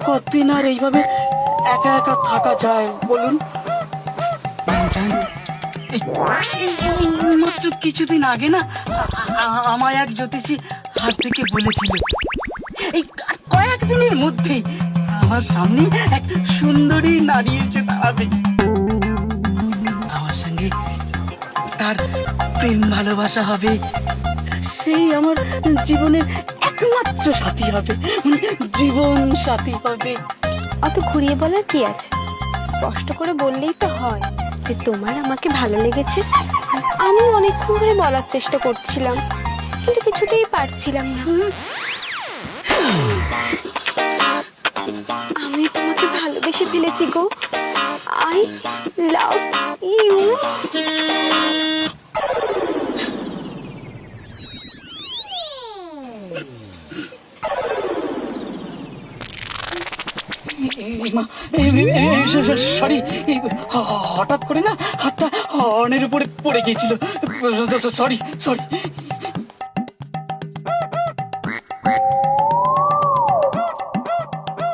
কতদিন আর এইভাবে একা একা থাকা যায় বলুন? মাত্র কিছুদিন আগে না আমায় এক জ্যোতিষী হাত থেকে বলেছিল এই কয়েকদিনের মধ্যেই আমার সামনে এক সুন্দরী নারী এসে দাঁড়াবে, আমার সঙ্গে তার প্রেম ভালোবাসা হবে, সেই আমার জীবনের একমাত্র সাথী হবে, মানে জীবন সাথী হবে। অত ঘুরিয়ে বলার কি আছে? স্পষ্ট করে বললেই তো হয় যে তোমার আমাকে ভালো লেগেছে। আমি অনেকক্ষণ ধরে বলার চেষ্টা করছিলাম, কিন্তু কিছুতেই পারছিলাম না। আমি তোমাকে ভালোবেসে ফেলেছি গো। I love you. সরি, হঠাৎ করে না হাতটা হর্নের উপরে পড়ে গিয়েছিল। Sorry sorry.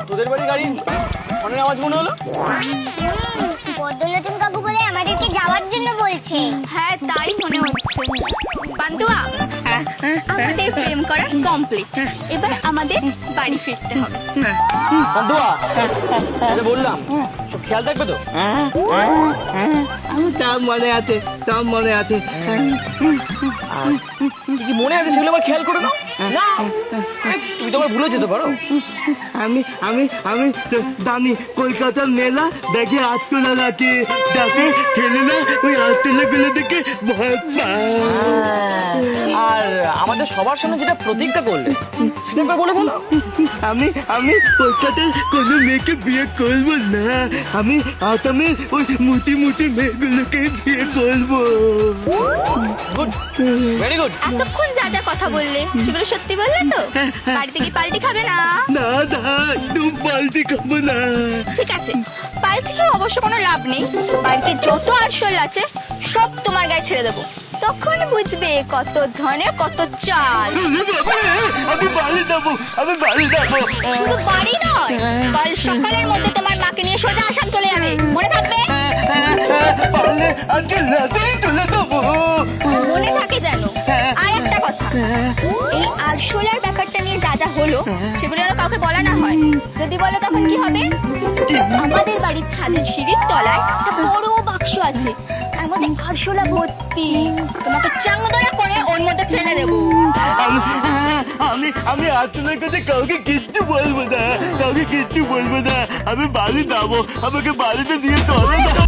তোদের বাড়ি গাড়ি হর্নের আওয়াজ মনে হলো? বদলতুন কাকু বলে আমাদেরকে যাওয়ার জন্য বলছে। হ্যাঁ, তাই মনে হচ্ছে। বান্তুয়া, আমাদের প্রেম করা কমপ্লিট। এবার আমাদের বাড়ি ফিরতে হবে। বন্ধুয়া, বললাম সব খেয়াল থাকবে তো? সব মনে আছে, সব মনে আছে। কি মনে আছে সেগুলো আবার খেয়াল করে নাও না। তুমি তো আবার ভুলে যেতে পারো। আমি আমি আমি জানি কলকাতার মেলা দেখে আটতলা রাখি, যাতে ছেলেরা ওই আটতলা গুলো দেখে ভয় পায়। আর আমাদের সবার সামনে যেটা প্রতিজ্ঞা করলে সেটা একবার বলে বলো। আমি আমি কলকাতার কোনো মেয়েকে বিয়ে করবো না। আমি আসামের ওই মুটি মুটি মেয়েগুলোকে বিয়ে করবো। Good, very good. এতক্ষণ যা যা কথা বললে সেগুলো সত্যি বললে তো? বাড়িতে কি পাল্টি খাবে না? না না, একদম পাল্টি খাবো না। ঠিক আছে, পাল্টি খেয়ে অবশ্য কোনো লাভ নেই। বাড়িতে যত আরশোল আছে সব তোমার গায়ে ছেড়ে দেবো, তখন বুঝবে কত ধনে কত চাল। আমি বাড়ি যাবো, আমি বাড়ি যাবো। শুধু বাড়ি নয়, কাল সকালের মধ্যে তোমার মাকে নিয়ে সোজা আসাম চলে যাবে, মনে থাকবে? পারলে আজকে রাতেই চলে যাবো। মনে থাকে যেন। আর একটা কথা, এই আরশোলার ব্যাপারটা নিয়ে যা যা হলো সেগুলো যেন কাউকে বলা না হয়। যদি বলো তখন কি হবে? আমাদের বাড়ির ছাদের সিঁড়ির তলায় একটা বড় বাক্স আছে, তার মধ্যে আরশোলা ভর্তি। তোমাকে চাঙ্গদোলা করে ওর মধ্যে ফেলে দেবো। আমি আমি আপনার কাছে কাউকে কিচ্ছু বলবো না, কাউকে কিচ্ছু বলবো না। আমি বাড়ি যাবো, আমাকে বাড়িতে দিয়ে চলে যাবো।